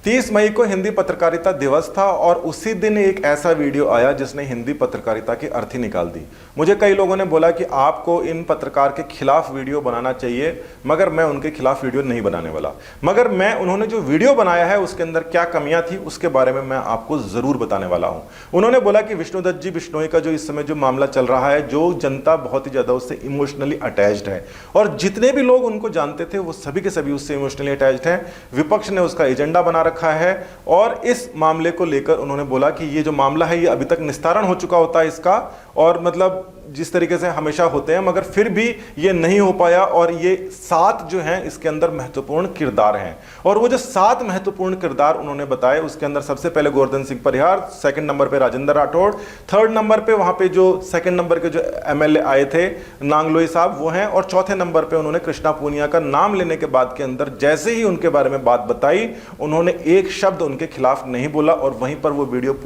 30 मई को हिंदी पत्रकारिता दिवस था और उसी दिन एक ऐसा वीडियो आया जिसने हिंदी पत्रकारिता की अर्थी निकाल दी। मुझे कई लोगों ने बोला कि आपको इन पत्रकार के खिलाफ वीडियो बनाना चाहिए, मगर मैं उनके खिलाफ वीडियो नहीं बनाने वाला। मगर मैं उन्होंने जो वीडियो बनाया है उसके अंदर क्या कमियां थी उसके बारे में मैं आपको जरूर बताने वाला हूं। उन्होंने बोला कि विष्णुदत्त जी बिश्नोई का जो इस समय जो मामला चल रहा है, जो जनता बहुत ही ज्यादा उससे इमोशनली अटैच्ड है और जितने भी लोग उनको जानते थे वो सभी के सभी उससे इमोशनली अटैच्ड हैं। विपक्ष ने उसका एजेंडा बना रखा है और इस मामले को लेकर उन्होंने बोला कि ये जो मामला है ये अभी तक निस्तारण हो चुका होता है इसका, और मतलब जिस तरीके से हमेशा होते हैं, मगर फिर भी ये नहीं हो पाया। और ये 7 जो हैं इसके अंदर महत्वपूर्ण किरदार हैं और वो जो 7 महत्वपूर्ण किरदार उन्होंने बताए उसके अंदर सबसे पहले गोवर्धन सिंह परिहार, सेकंड नंबर पे राजेंद्र राठौड़, थर्ड नंबर पे वहां पे जो सेकंड नंबर के जो एमएलए आए थे नांगलोई साहब वो हैं, और चौथे नंबर पे उन्होंने कृष्णा पूनिया का नाम लेने के बाद के अंदर जैसे ही उनके बारे में बात बताई उन्होंने एक शब्द उनके खिलाफ नहीं बोला और वहीं पर वो वीडियो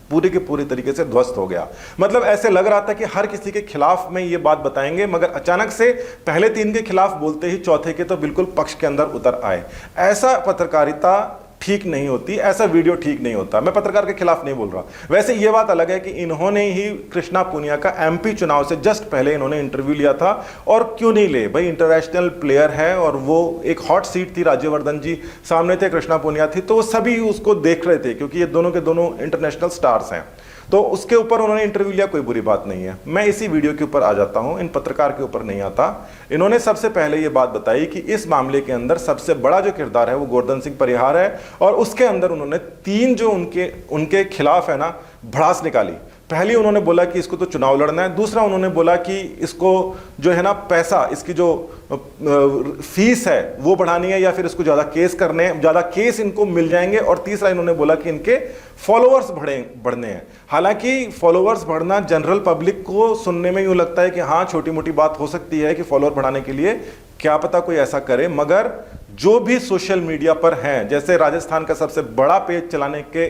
पूरे के पूरी तरीके से ध्वस्त हो गया। मतलब ऐसे लग रहा था कि हर किसी के खिलाफ में ये बात बताएंगे, मगर अचानक से पहले 3 के खिलाफ बोलते ही चौथे के तो बिल्कुल पक्ष के अंदर उतर आए। ऐसा पत्रकारिता ठीक नहीं होती, ऐसा वीडियो ठीक नहीं होता। मैं पत्रकार के खिलाफ नहीं बोल रहा। वैसे ये बात अलग है कि इन्होंने ही कृष्णा पूनिया का एमपी चुनाव से जस्ट पहले इन्होंने इंटरव्यू लिया था, और क्यों नहीं ले भाई, इंटरनेशनल प्लेयर है और वो एक हॉट सीट थी, राज्यवर्धन जी सामने थे, कृष्णा पूनिया थी, तो सभी उसको देख रहे थे क्योंकि ये दोनों के दोनों इंटरनेशनल स्टार्स हैं। तो उसके ऊपर उन्होंने इंटरव्यू लिया, कोई बुरी बात नहीं है। मैं इसी वीडियो के ऊपर आ जाता हूं, इन पत्रकार के ऊपर नहीं आता। इन्होंने सबसे पहले ये बात बताई कि इस मामले के अंदर सबसे बड़ा जो किरदार है वो गोवर्धन सिंह परिहार है, और उसके अंदर उन्होंने 3 जो उनके खिलाफ है ना भड़ास निकाली। पहली उन्होंने बोला कि इसको तो चुनाव लड़ना है, दूसरा उन्होंने बोला कि इसको जो है ना पैसा, इसकी जो फीस है वो बढ़ानी है या फिर इसको ज़्यादा केस करने हैं, ज़्यादा केस इनको मिल जाएंगे, और तीसरा इन्होंने बोला कि इनके फॉलोअर्स बढ़ने हैं। हालांकि फॉलोअर्स बढ़ना जनरल पब्लिक को सुनने में यूँ लगता है कि हाँ छोटी मोटी बात हो सकती है कि फॉलोअर बढ़ाने के लिए क्या पता कोई ऐसा करे, मगर जो भी सोशल मीडिया पर हैं, जैसे राजस्थान का सबसे बड़ा पेज चलाने के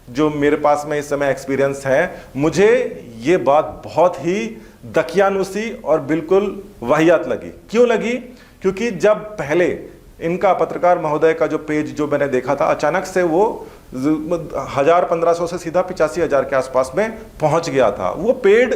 जो मेरे पास में इस समय एक्सपीरियंस है, मुझे ये बात बहुत ही दकियानुसी और बिल्कुल वाहियात लगी। क्यों लगी? क्योंकि जब पहले इनका पत्रकार महोदय का जो पेज जो मैंने देखा था, अचानक से वो 1000-1500 से सीधा 85,000 के आसपास में पहुंच गया था। वो पेड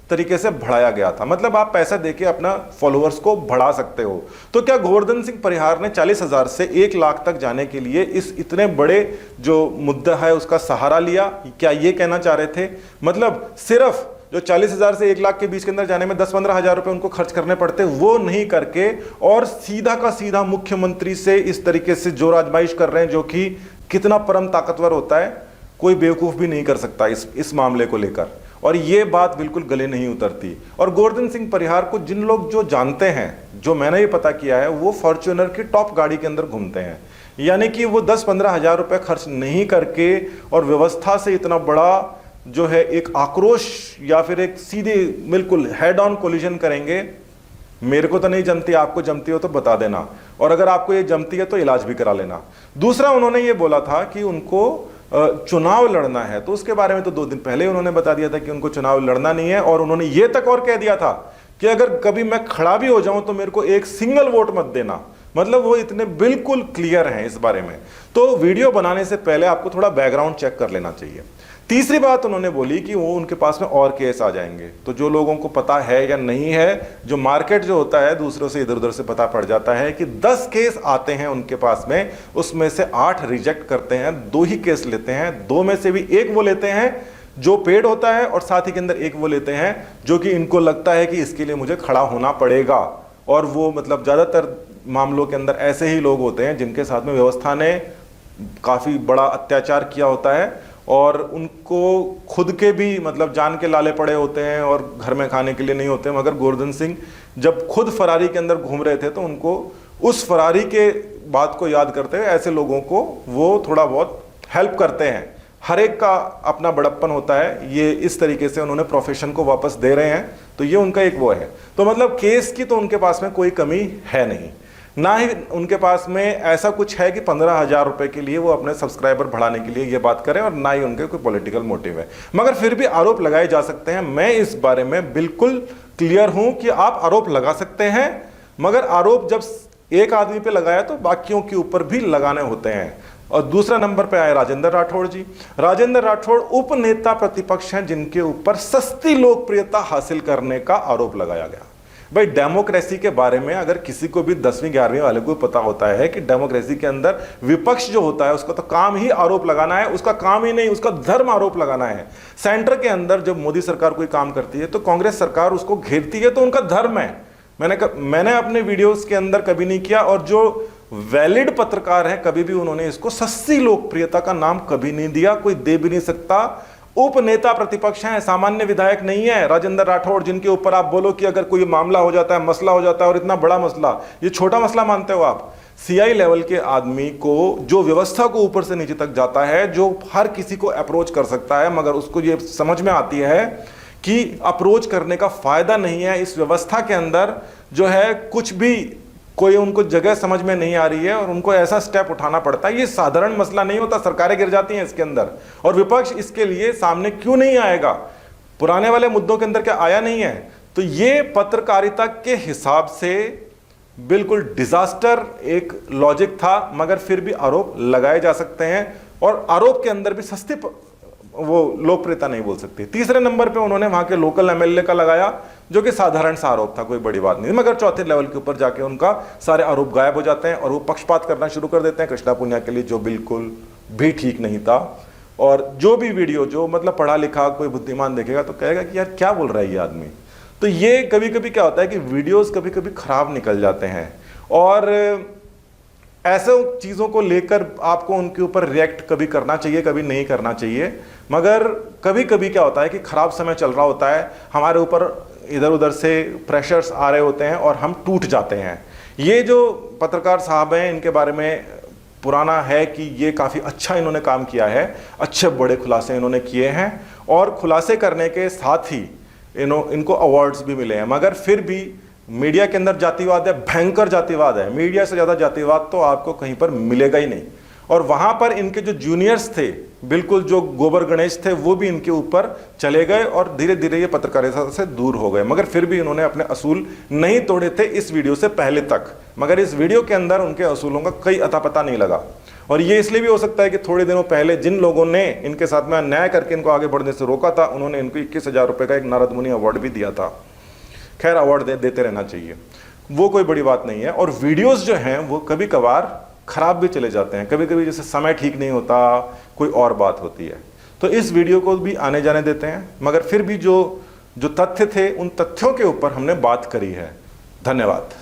तरीके से बढ़ाया गया था, मतलब आप पैसा देके अपना फॉलोअर्स को बढ़ा सकते हो। तो क्या गोवर्धन सिंह परिहार ने 40,000 से 1 लाख तक जाने के लिए इस इतने बड़े जो मुद्दा है उसका सहारा लिया? क्या ये कहना चाह रहे थे? मतलब सिर्फ जो 40,000 से 1 लाख के बीच के अंदर जाने में 10-15 हज़ार रुपए उनको खर्च करने पड़ते, वो नहीं करके और सीधा का सीधा मुख्यमंत्री से इस तरीके से जोर आजमाइश कर रहे हैं, जो कि कितना परम ताकतवर होता है, कोई बेवकूफ़ भी नहीं कर सकता इस मामले को लेकर। और ये बात बिल्कुल गले नहीं उतरती। और गोवर्धन सिंह परिहार को जिन लोग जो जानते हैं, जो मैंने ये पता किया है, वो फॉर्च्यूनर की टॉप गाड़ी के अंदर घूमते हैं, यानी कि वो 10-15 हज़ार रुपये खर्च नहीं करके और व्यवस्था से इतना बड़ा जो है एक आक्रोश या फिर एक सीधे बिल्कुल हेड ऑन कोलिजन करेंगे। मेरे को तो नहीं जमती, आपको जमती हो तो बता देना, और अगर आपको ये जमती है तो इलाज भी करा लेना। दूसरा उन्होंने ये बोला था कि उनको चुनाव लड़ना है, तो उसके बारे में तो 2 दिन पहले उन्होंने बता दिया था कि उनको चुनाव लड़ना नहीं है, और उन्होंने ये तक और कह दिया था कि अगर कभी मैं खड़ा भी हो जाऊं तो मेरे को एक सिंगल वोट मत देना। मतलब वो इतने बिल्कुल क्लियर हैं इस बारे में। तो वीडियो बनाने से पहले आपको थोड़ा बैकग्राउंड चेक कर लेना चाहिए। तीसरी बात उन्होंने बोली कि वो उनके पास में और केस आ जाएंगे। तो जो लोगों को पता है या नहीं है, जो मार्केट जो होता है दूसरों से इधर उधर से पता पड़ जाता है कि 10 केस आते हैं उनके पास में, उसमें से 8 रिजेक्ट करते हैं, 2 ही केस लेते हैं। 2 में से भी 1 वो लेते हैं जो पेड होता है, और साथ ही के अंदर 1 वो लेते हैं जो कि इनको लगता है कि इसके लिए मुझे खड़ा होना पड़ेगा। और वो मतलब ज़्यादातर मामलों के अंदर ऐसे ही लोग होते हैं जिनके साथ में व्यवस्था ने काफ़ी बड़ा अत्याचार किया होता है और उनको खुद के भी मतलब जान के लाले पड़े होते हैं और घर में खाने के लिए नहीं होते। मगर गोवर्धन सिंह जब खुद फरारी के अंदर घूम रहे थे तो उनको उस फरारी के बात को याद करते हुए ऐसे लोगों को वो थोड़ा बहुत हेल्प करते हैं। हर एक का अपना बड़प्पन होता है, ये इस तरीके से उन्होंने प्रोफेशन को वापस दे रहे हैं, तो ये उनका एक वो है। तो मतलब केस की तो उनके पास में कोई कमी है नहीं, ना ही उनके पास में ऐसा कुछ है कि 15,000 रुपए के लिए वो अपने सब्सक्राइबर बढ़ाने के लिए ये बात करें, और ना ही उनके कोई पॉलिटिकल मोटिव है। मगर फिर भी आरोप लगाए जा सकते हैं। मैं इस बारे में बिल्कुल क्लियर हूं कि आप आरोप लगा सकते हैं, मगर आरोप जब एक आदमी पे लगाया तो बाकियों के ऊपर भी लगाने होते हैं। और दूसरा नंबर पे आए राजेंद्र राठौड़ जी। राजेंद्र राठौड़ उप नेता प्रतिपक्ष हैं जिनके ऊपर सस्ती लोकप्रियता हासिल करने का आरोप लगाया गया। भाई डेमोक्रेसी के बारे में अगर किसी को भी 10वीं 11वीं वाले को पता होता है कि डेमोक्रेसी के अंदर विपक्ष जो होता है उसका तो काम ही आरोप लगाना है, उसका काम ही नहीं, उसका धर्म आरोप लगाना है। सेंटर के अंदर जब मोदी सरकार कोई काम करती है तो कांग्रेस सरकार उसको घेरती है, तो उनका धर्म है। मैंने अपने वीडियोस के अंदर कभी नहीं किया, और जो वैलिड पत्रकार है कभी भी उन्होंने इसको सस्ती लोकप्रियता का नाम कभी नहीं दिया, कोई दे भी नहीं सकता। उप नेता प्रतिपक्ष हैं, सामान्य विधायक नहीं है राजेंद्र राठौड़, जिनके ऊपर आप बोलो कि अगर कोई मामला हो जाता है, मसला हो जाता है, और इतना बड़ा मसला, ये छोटा मसला मानते हो आप? सीआई लेवल के आदमी को, जो व्यवस्था को ऊपर से नीचे तक जाता है, जो हर किसी को अप्रोच कर सकता है, मगर उसको ये समझ में आती है कि अप्रोच करने का फायदा नहीं है, इस व्यवस्था के अंदर जो है कुछ भी कोई उनको जगह समझ में नहीं आ रही है और उनको ऐसा स्टेप उठाना पड़ता है। ये साधारण मसला नहीं होता, सरकारें गिर जाती हैं इसके अंदर, और विपक्ष इसके लिए सामने क्यों नहीं आएगा? पुराने वाले मुद्दों के अंदर क्या आया नहीं है? तो ये पत्रकारिता के हिसाब से बिल्कुल डिजास्टर एक लॉजिक था, मगर फिर भी आरोप लगाए जा सकते हैं, और आरोप के अंदर भी सस्ती वो लोकप्रियता नहीं बोल सकती। तीसरे नंबर पे उन्होंने वहां के लोकल एमएलए का लगाया, जो कि साधारण सा आरोप था, कोई बड़ी बात नहीं, मगर चौथे लेवल के ऊपर जाके उनका सारे आरोप गायब हो जाते हैं और वो पक्षपात करना शुरू कर देते हैं कृष्णा पुनिया के लिए, जो बिल्कुल भी ठीक नहीं था। और जो भी वीडियो, जो मतलब पढ़ा लिखा कोई बुद्धिमान देखेगा तो कहेगा कि यार क्या बोल रहा है ये आदमी। तो ये कभी कभी क्या होता है कि वीडियोस कभी कभी खराब निकल जाते हैं, और ऐसे चीज़ों को लेकर आपको उनके ऊपर रिएक्ट कभी करना चाहिए, कभी नहीं करना चाहिए। मगर कभी कभी क्या होता है कि खराब समय चल रहा होता है, हमारे ऊपर इधर उधर से प्रेशर्स आ रहे होते हैं और हम टूट जाते हैं। ये जो पत्रकार साहब हैं, इनके बारे में पुराना है कि ये काफ़ी अच्छा इन्होंने काम किया है, अच्छे बड़े खुलासे इन्होंने किए हैं, और खुलासे करने के साथ ही इनको अवार्ड्स भी मिले हैं। मगर फिर भी मीडिया के अंदर जातिवाद है, भयंकर जातिवाद है, मीडिया से ज़्यादा जातिवाद तो आपको कहीं पर मिलेगा ही नहीं। और वहाँ पर इनके जो जूनियर्स थे, बिल्कुल जो गोबर गणेश थे, वो भी इनके ऊपर चले गए और धीरे धीरे ये पत्रकारिता से दूर हो गए। मगर फिर भी इन्होंने अपने असूल नहीं तोड़े थे इस वीडियो से पहले तक, मगर इस वीडियो के अंदर उनके असूलों का कई अता पता नहीं लगा। और ये इसलिए भी हो सकता है कि थोड़े दिनों पहले जिन लोगों ने इनके साथ में अन्याय करके इनको आगे बढ़ने से रोका था, उन्होंने इनको 21,000 रुपये का एक नारद मुनि अवार्ड भी दिया था। खैर, अवार्ड देते रहना चाहिए, वो कोई बड़ी बात नहीं है। और वीडियोस जो हैं वो कभी कभार खराब भी चले जाते हैं, कभी कभी जैसे समय ठीक नहीं होता, कोई और बात होती है। तो इस वीडियो को भी आने जाने देते हैं, मगर फिर भी जो तथ्य थे उन तथ्यों के ऊपर हमने बात करी है। धन्यवाद।